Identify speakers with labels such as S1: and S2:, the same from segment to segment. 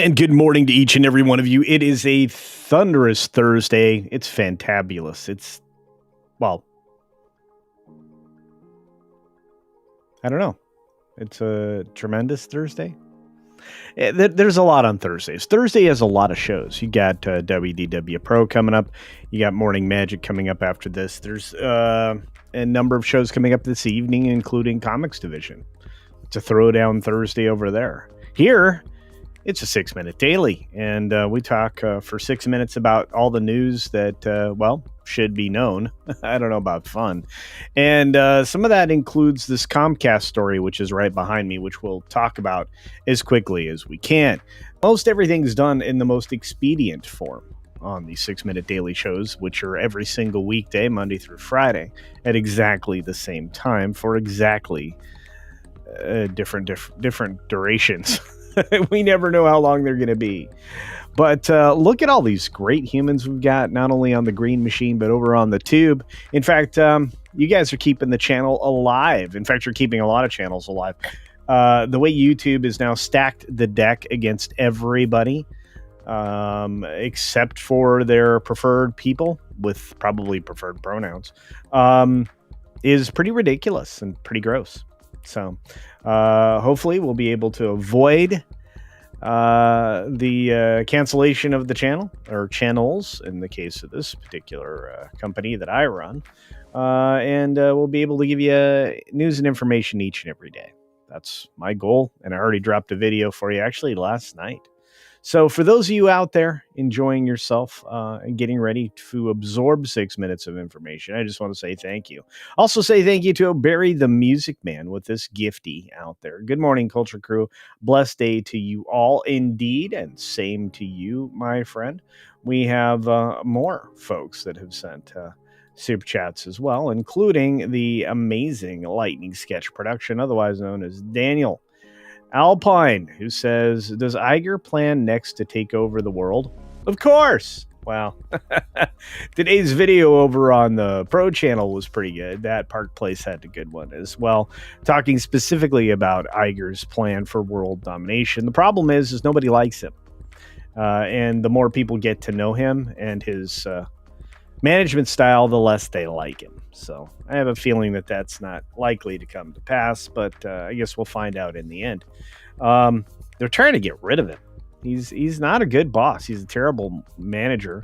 S1: And good morning to each and every one of you. It is a thunderous Thursday. It's fantabulous. Well, I don't know. It's a tremendous Thursday. There's a lot on Thursdays. Thursday has a lot of shows. You got WDW Pro coming up. You got Morning Magic coming up after this. There's a number of shows coming up this evening, including Comics Division. It's a throwdown Thursday over there. Here, it's a 6-minute daily, and we talk for 6 minutes about all the news that, should be known. I don't know about fun. And some of that includes this Comcast story, which is right behind me, which we'll talk about as quickly as we can. Most everything's done in the most expedient form on these 6-minute daily shows, which are every single weekday, Monday through Friday, at exactly the same time for exactly different durations. We never know how long they're going to be. But look at all these great humans we've got, not only on the green machine, but over on the tube. In fact, you guys are keeping the channel alive. In fact, you're keeping a lot of channels alive. The way YouTube is now stacked the deck against everybody, except for their preferred people with probably preferred pronouns, is pretty ridiculous and pretty gross. So hopefully we'll be able to avoid the cancellation of the channel or channels in the case of this particular company that I run. And we'll be able to give you news and information each and every day. That's my goal. And I already dropped a video for you actually last night. So for those of you out there enjoying yourself and getting ready to absorb 6 minutes of information, I just want to say thank you. Also say thank you to Barry the Music Man with this gifty out there. Good morning, Culture Crew. Blessed day to you all indeed, and same to you, my friend. We have more folks that have sent super chats as well, including the amazing Lightning Sketch Production, otherwise known as Daniel Alpine, who says, does Iger plan next to take over the world? Of course. Wow. Today's video over on the Pro channel was pretty good. That Park Place had a good one as well, talking specifically about Iger's plan for world domination. The problem is nobody likes him. And the more people get to know him and his management style, the less they like him. So I have a feeling that that's not likely to come to pass, but I guess we'll find out in the end. They're trying to get rid of him. He's not a good boss. He's a terrible manager.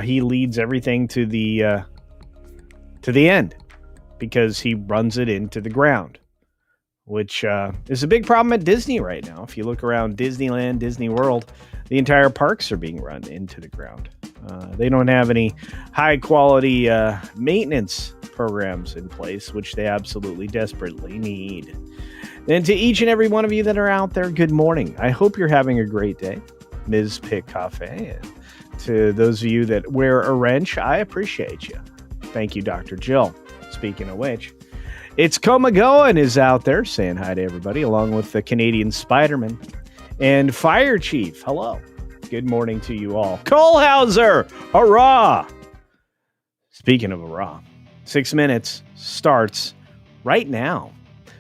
S1: He leads everything to the end because he runs it into the ground, which is a big problem at Disney right now. If you look around Disneyland, Disney World, the entire parks are being run into the ground. They don't have any high quality maintenance programs in place, which they absolutely desperately need. And to each and every one of you that are out there, good morning. I hope you're having a great day. Ms. Pick Cafe. And to those of you that wear a wrench, I appreciate you. Thank you, Dr. Jill. Speaking of which, it's Comagoan is out there saying hi to everybody, along with the Canadian Spider-Man and Fire Chief. Hello. Good morning to you all. Cole Hauser, hurrah! Speaking of hurrah, 6 minutes starts right now.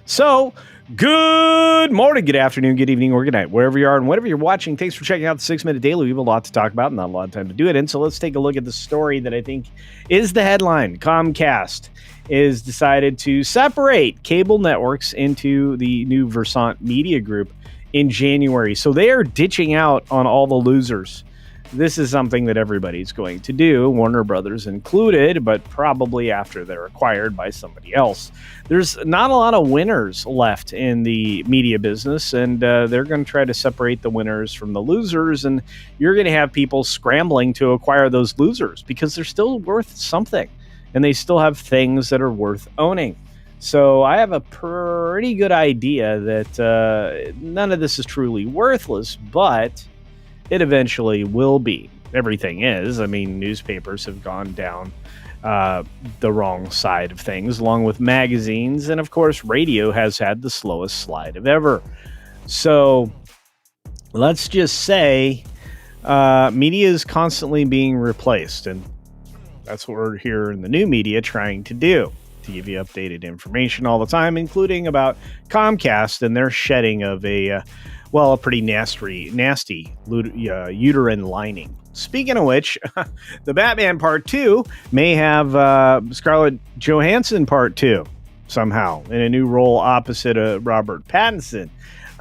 S1: So, good morning, good afternoon, good evening, or good night, wherever you are and whatever you're watching. Thanks for checking out the 6-minute daily. We have a lot to talk about and not a lot of time to do it in. So let's take a look at the story that I think is the headline. Comcast is decided to separate cable networks into the new Versant Media Group in January. So they are ditching out on all the losers. This is something that everybody's going to do, Warner Brothers included, but probably after they're acquired by somebody else. There's not a lot of winners left in the media business, and they're going to try to separate the winners from the losers, and you're going to have people scrambling to acquire those losers because they're still worth something, and they still have things that are worth owning. So I have a pretty good idea that none of this is truly worthless, but it eventually will be. Everything is. I mean, newspapers have gone down the wrong side of things, along with magazines. And, of course, radio has had the slowest slide of ever. So let's just say media is constantly being replaced. And that's what we're here in the new media trying to do. to give you updated information all the time, including about Comcast and their shedding of a pretty nasty uterine lining. Speaking of which, the Batman Part 2 may have Scarlett Johansson Part 2 somehow in a new role opposite Robert Pattinson.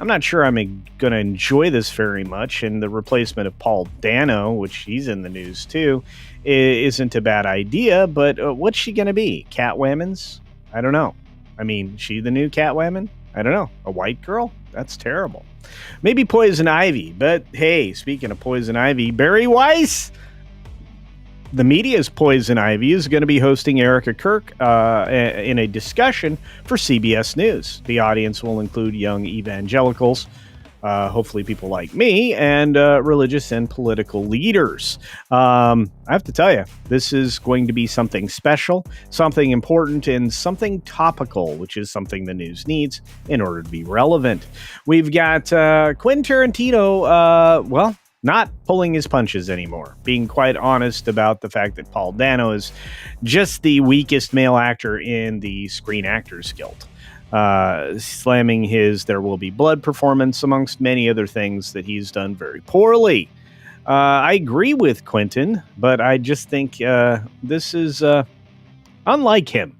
S1: I'm not sure I'm going to enjoy this very much, and the replacement of Paul Dano, which he's in the news too, isn't a bad idea, but what's she going to be? Catwoman's? I don't know. I mean, she the new Catwoman? I don't know. A white girl? That's terrible. Maybe Poison Ivy, but hey, speaking of Poison Ivy, Barry Weiss, the media's Poison Ivy, is going to be hosting Erica Kirk in a discussion for CBS News. The audience will include young evangelicals, hopefully people like me, and religious and political leaders. I have to tell you, this is going to be something special, something important, and something topical, which is something the news needs in order to be relevant. We've got Quentin Tarantino, not pulling his punches anymore, being quite honest about the fact that Paul Dano is just the weakest male actor in the Screen Actors Guild, slamming his There Will Be Blood performance, amongst many other things that he's done very poorly. I agree with Quentin, but I just think this is unlike him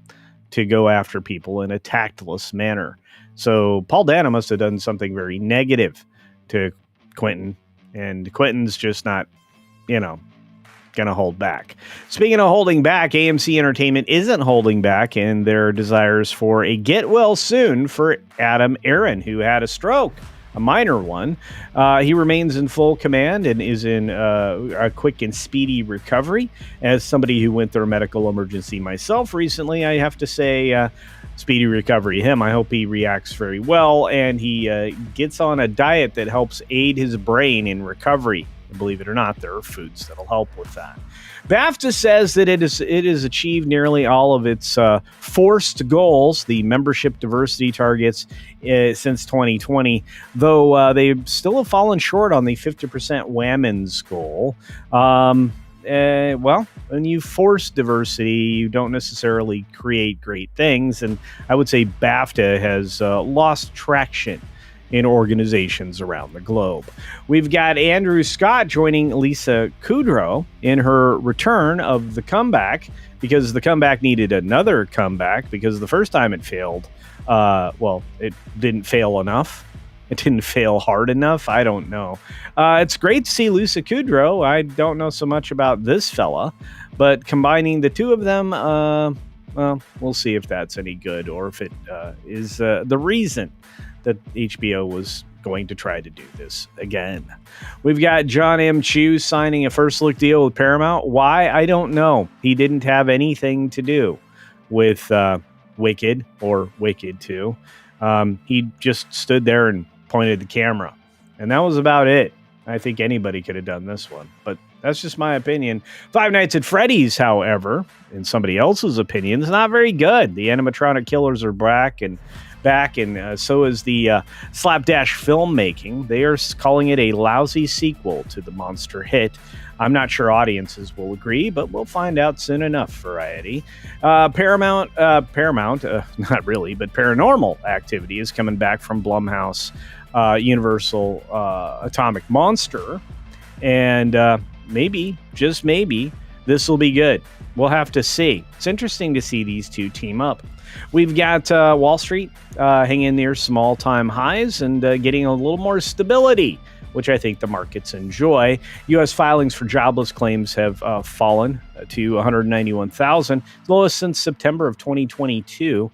S1: to go after people in a tactless manner. So Paul Dano must have done something very negative to Quentin, and Quentin's just not, going to hold back. Speaking of holding back, AMC Entertainment isn't holding back in their desires for a get well soon for Adam Aaron, who had a stroke, a minor one. He remains in full command and is in a quick and speedy recovery. As somebody who went through a medical emergency myself recently, I have to say, speedy recovery him. I hope he reacts very well and he gets on a diet that helps aid his brain in recovery. Believe it or not, there are foods that'll help with that. BAFTA says that it has achieved nearly all of its forced goals, the membership diversity targets, since 2020, though they still have fallen short on the 50% women's goal. When you force diversity, you don't necessarily create great things. And I would say BAFTA has lost traction in organizations around the globe. We've got Andrew Scott joining Lisa Kudrow in her return of The Comeback, because The Comeback needed another comeback because the first time it failed, it didn't fail enough. It didn't fail hard enough. I don't know. It's great to see Lisa Kudrow. I don't know so much about this fella, but combining the two of them, we'll see if that's any good or if it is the reason that HBO was going to try to do this again. We've got John M. Chu signing a first look deal with Paramount. Why? I don't know. He didn't have anything to do with Wicked or Wicked 2. He just stood there and pointed the camera, and that was about it. I think anybody could have done this one, but that's just my opinion. Five Nights at Freddy's, however, in somebody else's opinion, is not very good. The animatronic killers are back, and so is the slapdash filmmaking. They are calling it a lousy sequel to the monster hit. I'm not sure audiences will agree, but we'll find out soon enough. Variety. Paramount, not really, but Paranormal Activity is coming back from Blumhouse, Universal, Atomic Monster, and maybe, just maybe, this will be good. We'll have to see. It's interesting to see these two team up. We've got Wall Street hanging near small-time highs and getting a little more stability, which I think the markets enjoy. U.S. filings for jobless claims have fallen to 191,000, lowest since September of 2022.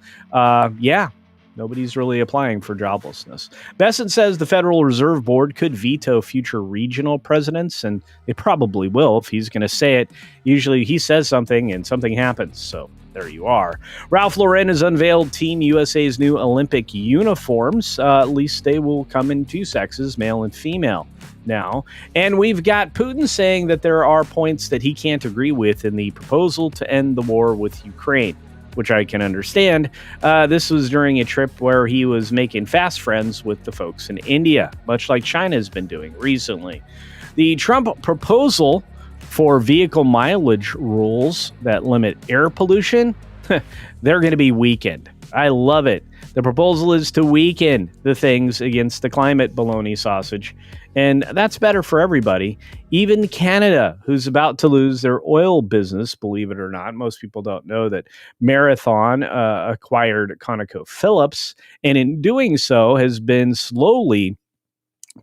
S1: Nobody's really applying for joblessness. Bessent says the Federal Reserve Board could veto future regional presidents, and they probably will if he's going to say it. Usually he says something and something happens, so there you are. Ralph Lauren has unveiled Team USA's new Olympic uniforms. At least they will come in two sexes, male and female now. And we've got Putin saying that there are points that he can't agree with in the proposal to end the war with Ukraine, which I can understand. This was during a trip where he was making fast friends with the folks in India, much like China's been doing recently. The Trump proposal for vehicle mileage rules that limit air pollution, they're going to be weakened. I love it. The proposal is to weaken the things against the climate baloney sausage. And that's better for everybody. Even Canada, who's about to lose their oil business, believe it or not. Most people don't know that Marathon acquired ConocoPhillips, and in doing so has been slowly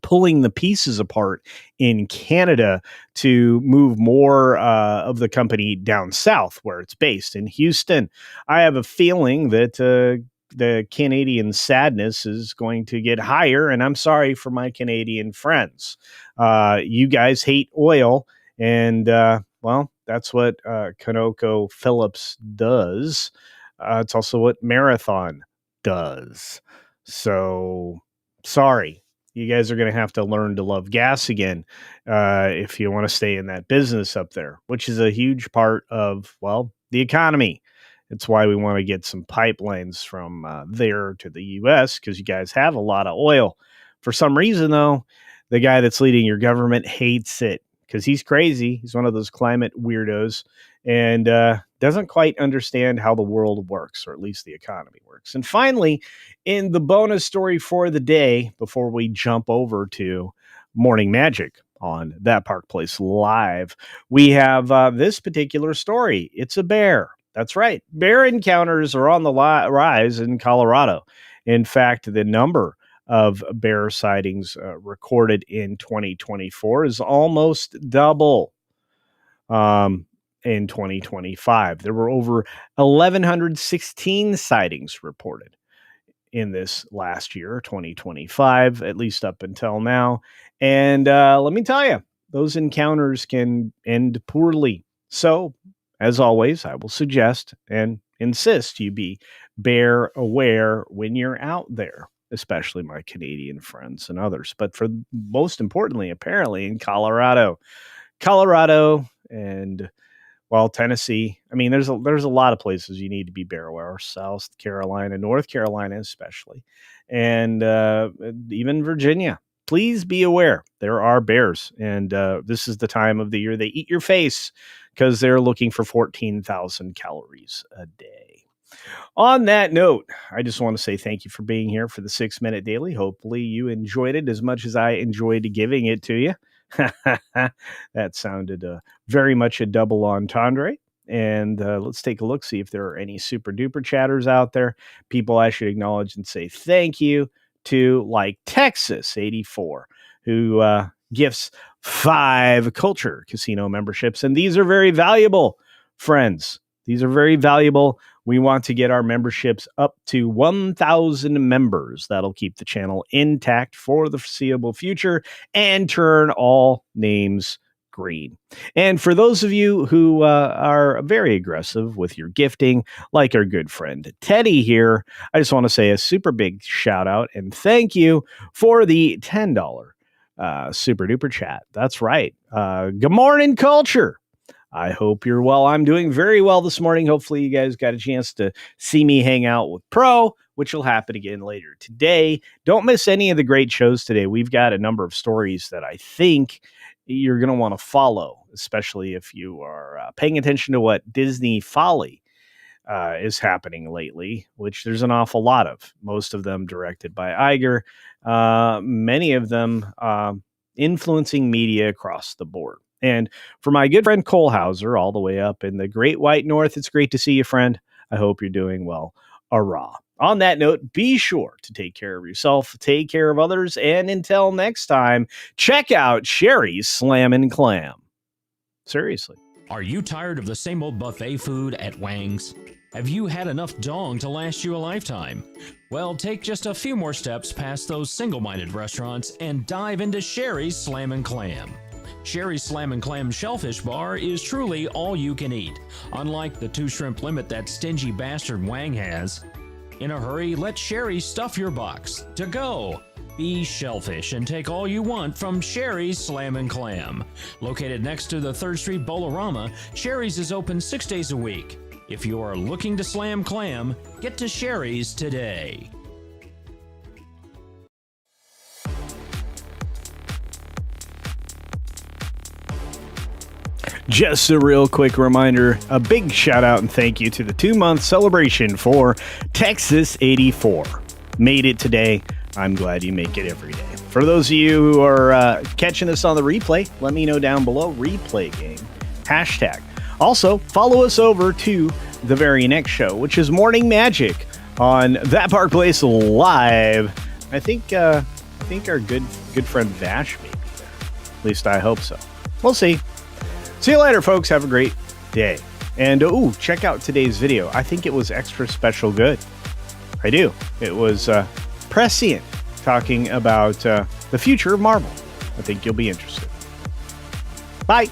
S1: pulling the pieces apart in Canada to move more of the company down south where it's based in Houston. I have a feeling that the Canadian sadness is going to get higher, and I'm sorry for my Canadian friends. You guys hate oil, and well, that's what ConocoPhillips does. It's also what Marathon does. So, sorry. You guys are going to have to learn to love gas again if you want to stay in that business up there, which is a huge part of, well, the economy. It's why we want to get some pipelines from there to the U.S. because you guys have a lot of oil. For some reason, though, the guy that's leading your government hates it because he's crazy. He's one of those climate weirdos and doesn't quite understand how the world works, or at least the economy works. And finally, in the bonus story for the day, before we jump over to Morning Magic on That Park Place Live, we have this particular story. It's a bear. That's right. Bear encounters are on the rise in Colorado. In fact, the number of bear sightings recorded in 2024 is almost double in 2025. There were over 1,116 sightings reported in this last year, 2025, at least up until now. And let me tell you, those encounters can end poorly. So, as always, I will suggest and insist you be bear aware when you're out there, especially my Canadian friends and others. But for most importantly, apparently in Colorado and well, Tennessee. I mean, there's a lot of places you need to be bear aware. South Carolina, North Carolina, especially, and even Virginia. Please be aware there are bears, and this is the time of the year they eat your face because they're looking for 14,000 calories a day. On that note, I just want to say thank you for being here for the 6-Minute Daily. Hopefully you enjoyed it as much as I enjoyed giving it to you. That sounded very much a double entendre. And let's take a look, see if there are any super duper chatters out there. People I should acknowledge and say thank you to, like Texas 84, who gifts 5 CultureCasino memberships. And these are very valuable, friends. These are very valuable. We want to get our memberships up to 1,000 members. That'll keep the channel intact for the foreseeable future and turn all names green. And for those of you who are very aggressive with your gifting, like our good friend Teddy here, I just want to say a super big shout out and thank you for the $10 super duper chat. That's right. Good morning, culture. I hope you're well. I'm doing very well this morning. Hopefully you guys got a chance to see me hang out with Pro, which will happen again later today. Don't miss any of the great shows today. We've got a number of stories that I think you're going to want to follow, especially if you are paying attention to what Disney Folly is happening lately, which there's an awful lot of, most of them directed by Iger, many of them influencing media across the board. And for my good friend Cole Hauser, all the way up in the Great White North, it's great to see you, friend. I hope you're doing well. Hurrah. On that note, be sure to take care of yourself, take care of others, and until next time, check out Sherry's Slammin' Clam. Seriously.
S2: Are you tired of the same old buffet food at Wang's? Have you had enough dong to last you a lifetime? Well, take just a few more steps past those single-minded restaurants and dive into Sherry's Slammin' Clam. Sherry's Slam and Clam Shellfish Bar is truly all you can eat, unlike the 2 shrimp limit that stingy bastard Wang has. In a hurry, let Sherry stuff your box. To go! Be shellfish and take all you want from Sherry's Slam and Clam. Located next to the 3rd Street Bolorama, Sherry's is open 6 days a week. If you are looking to slam clam, get to Sherry's today.
S1: Just a real quick reminder, a big shout out and thank you to the 2-month celebration for Texas 84. Made it today. I'm glad you make it every day. For those of you who are catching us on the replay, let me know down below, replay game, hashtag. Also, follow us over to the very next show, which is Morning Magic on That Park Place Live. I think our good friend Vash may be there. At least I hope so. We'll see. See you later, folks. Have a great day. And, check out today's video. I think it was extra special good. I do. It was prescient, talking about the future of Marvel. I think you'll be interested. Bye.